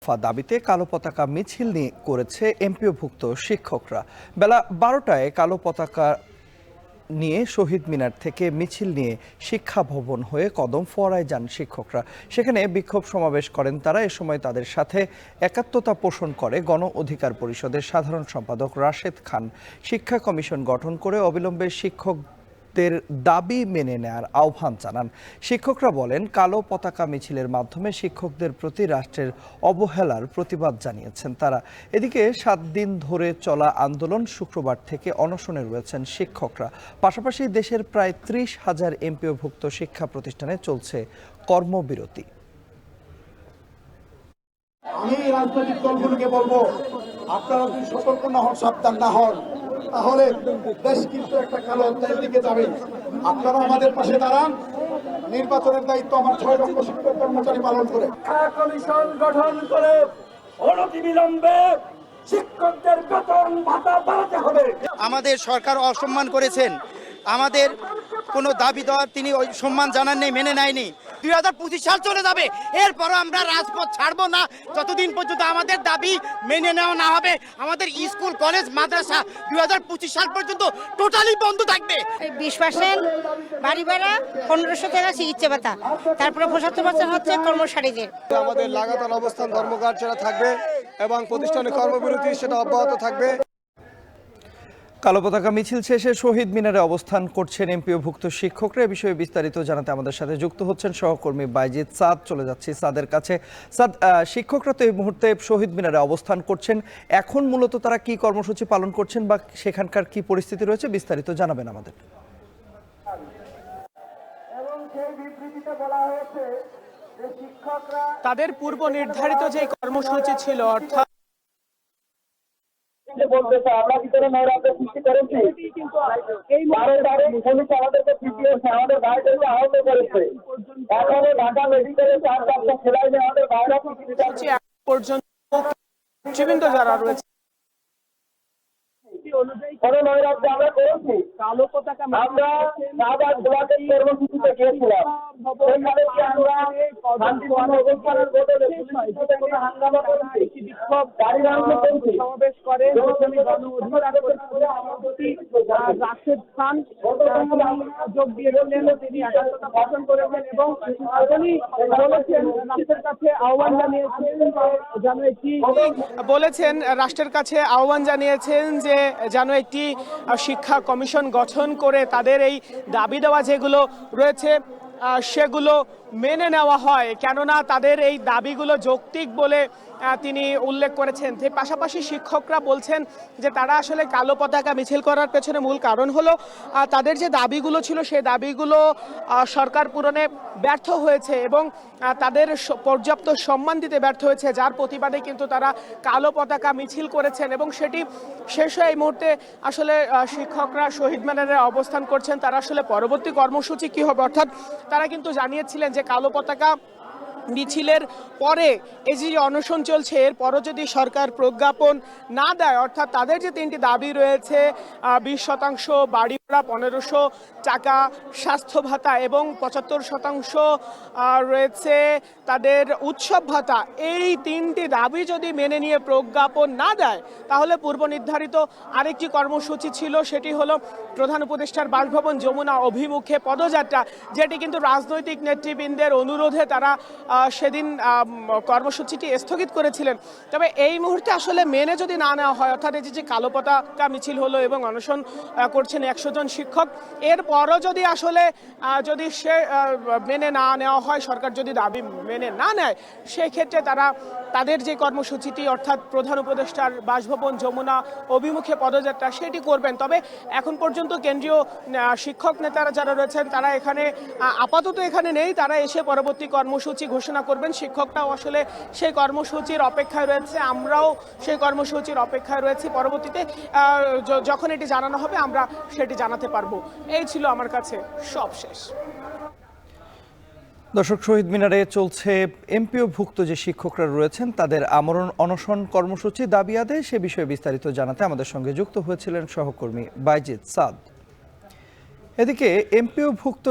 দাবিতে কালো পতাকা মিছিল নিয়ে করেছে এমপিওভুক্ত শিক্ষকরা। বেলা 12টায় কালো পতাকা নিয়ে শহীদ মিনার থেকে মিছিল নিয়ে শিক্ষা ভবন হয়ে কদম ফোয়ারায় যান শিক্ষকরা। সেখানে বিক্ষোভ সমাবেশ করেন তারা। এ সময় তাদের সাথে একাত্মতা পোষণ করে গণ অধিকার পরিষদের সাধারণ সম্পাদক রাশেদ খান। শিক্ষা কমিশন গঠন করে অবিলম্বে শিক্ষকদের দাবি মেনে নেয়ার আহ্বান জানান। শিক্ষকরা বলেন, কালো পতাকা মিছিলের মাধ্যমে শিক্ষকদের প্রতি রাষ্ট্রের অবহেলার প্রতিবাদ জানিয়েছেন তারা। এদিকে 7 দিন ধরে চলা আন্দোলন শুক্রবার থেকে অনশনে রয়েছেন শিক্ষকরা। পাশাপাশি দেশের প্রায় 30,000 এমপিওভুক্ত শিক্ষা প্রতিষ্ঠানে চলছে কর্মবিরতি। আমি রাজনৈতিক দলগুলোকে বলবো, আপনারা যদি সতর্ক না হন, সাবধান না হন, তাহলে দেশ কিন্তু একটা কালো অধ্যায়ের দিকে যাবে। আপনারা আমাদের পাশে দাঁড়ান। নির্বাচনের দায়িত্ব আমার 6 লক্ষ শিক্ষক কর্মচারী পালন করে কমিশন গঠন করে অনতিবিলম্বে শিক্ষকদের বেতন ভাতা বাড়াতে হবে। আমাদের সরকার অসম্মান করেছেন, আমাদের কোনো দাবি দেওয়ার তিনি ওই সম্মান জানান নেই, মেনে নেয়নি। 2025 সাল চলে যাবে, এরপরও আমরা রাজপথ ছাড়বো না যতদিন পর্যন্ত আমাদের দাবি মেনে নেওয়া না হবে। আমাদের স্কুল, কলেজ, মাদ্রাসা 2025 সাল পর্যন্ত টোটালি বন্ধ থাকবে। 20% বাড়ি ভাড়া, 1500 টাকা চিকিৎসা ভাতা, তারপরে 75% হচ্ছে কর্মচারীদের। আমাদের লাগাতার অবস্থান ধর্মঘট চলা থাকবে এবং প্রতিষ্ঠানে কর্মবিরতি সেটা অব্যাহত থাকবে। কালো পতাকা মিছিল শেষে শহীদ মিনারে অবস্থান করছেন এমপিওভুক্ত শিক্ষকরা। এ বিষয়ে বিস্তারিত জানাতে আমাদের সাথে যুক্ত হচ্ছেন সহকর্মী বাইজিদ সাদ। চলে যাচ্ছি সাদের কাছে। সাদ, শিক্ষকরা তো এই মুহূর্তে শহীদ মিনারে অবস্থান করছেন। এখন মূলত তারা কি কর্মসূচি পালন করছেন বা সেখানকার কি পরিস্থিতি রয়েছে, বিস্তারিত জানাবেন আমাদের। তাদের পূর্ব নির্ধারিত যে কর্মসূচি ছিল, অর্থাৎ আমরা ভিতরে নৈরাজ্য সৃষ্টি করেছি, কিন্তু আমাদেরকে পিটিয়েছে, আমাদের ভাইদেরকে আহত করেছে। এখন ঢাকা মেডিকেলে 4-5টা সেলাই নিয়ে আমাদের ভাইরা পর্যন্ত জীবিত যারা রয়েছে নৈরাজ্য আমরা করেছি। কালো পতাকা আমরা রাজা গোলাপের কর্মসূচিতে গিয়েছিলাম, সেখানে আমরা শান্তিপূর্ণ অবস্থানের বদলে হাঙ্গামা করেছি, বিক্ষোভ গাড়ি ভাঙচুর করেছি, সমাবেশ করে গণ অধিকার সভাপতি রাশেদ খান যোগ দিয়েছিলেন। তিনি একাত্মতা পোষণ করেছেন এবং তিনি বলেছেন, রাষ্ট্রের কাছে আহ্বান জানিয়েছেন রাষ্ট্রের কাছে আহ্বান জানিয়েছেন যে যেন একটি শিক্ষা কমিশন গঠন করে তাদের এই দাবি দেওয়া যেগুলো রয়েছে সেগুলো মেনে নেওয়া হয়, কেননা তাদের এই দাবিগুলো যৌক্তিক বলে তিনি উল্লেখ করেছেন। এর পাশাপাশি শিক্ষকরা বলছেন যে তারা আসলে কালো পতাকা মিছিল করার পেছনে মূল কারণ হলো তাদের যে দাবিগুলো ছিল সেই দাবিগুলো সরকার পূরণে ব্যর্থ হয়েছে এবং তাদের পর্যাপ্ত সম্মান দিতে ব্যর্থ হয়েছে, যার প্রতিবাদে কিন্তু তারা কালো পতাকা মিছিল করেছেন এবং সেটি শেষ হয়ে এই মুহূর্তে আসলে শিক্ষকরা শহীদ মিনারে অবস্থান করছেন। তারা আসলে পরবর্তী কর্মসূচি কী হবে, অর্থাৎ তারা কিন্তু জানিয়েছিলেন যে কালো পতাকা মিছিলের পরে এই যে অনশন চলছে এরপরও যদি সরকার প্রজ্ঞাপন না দেয়, অর্থাৎ তাদের যে 3টি দাবি রয়েছে 20% বাড়ি ভাড়া, 1500 টাকা স্বাস্থ্য ভাতা এবং 75% রয়েছে তাদের উৎসব ভাতা, এই 3টি দাবি যদি মেনে নিয়ে প্রজ্ঞাপন না দেয় তাহলে পূর্ব নির্ধারিত আরেকটি কর্মসূচি ছিল, সেটি হলো প্রধান উপদেষ্টার বাসভবন যমুনা অভিমুখে পদযাত্রা, যেটি কিন্তু রাজনৈতিক নেতৃবৃন্দের অনুরোধে তারা সেদিন কর্মসূচিটি স্থগিত করেছিলেন। তবে এই মুহূর্তে আসলে মেনে যদি না নেওয়া হয়, অর্থাৎ এই যে কালো পতাকা মিছিল হলো এবং অনশন করছেন 100 জন শিক্ষক, এরপরও যদি আসলে যদি সে মেনে না নেওয়া হয়, সরকার যদি দাবি মেনে না নেয়, সেক্ষেত্রে তারা তাদের যে কর্মসূচিটি অর্থাৎ প্রধান উপদেষ্টার বাসভবন যমুনা অভিমুখে পদযাত্রা সেটি করবেন। তবে এখন পর্যন্ত কেন্দ্রীয় শিক্ষক নেতারা যারা রয়েছেন তারা এখানে আপাতত এখানে নেই, তারা এসে পরবর্তী কর্মসূচি ঘোষণা করবেন। শিক্ষকরাও আসলে সেই কর্মসূচির অপেক্ষায় রয়েছে, আমরাও সেই কর্মসূচির অপেক্ষায় রয়েছি। পরবর্তীতে যখন এটি জানানো হবে আমরা সেটি জানাতে পারবো। এই ছিল আমার কাছে সব শেষ। দর্শক, শহীদ মিনারে চলছে এমপিওভুক্ত যে শিক্ষকরা রয়েছেন তাদের আমরণ অনশন কর্মসূচি দাবি আদায়, সে বিষয়ে বিস্তারিত জানাতে আমাদের সঙ্গে যুক্ত হয়েছিলেন সহকর্মী বাইজিদ সাদ। এদিকে এমপিওভুক্ত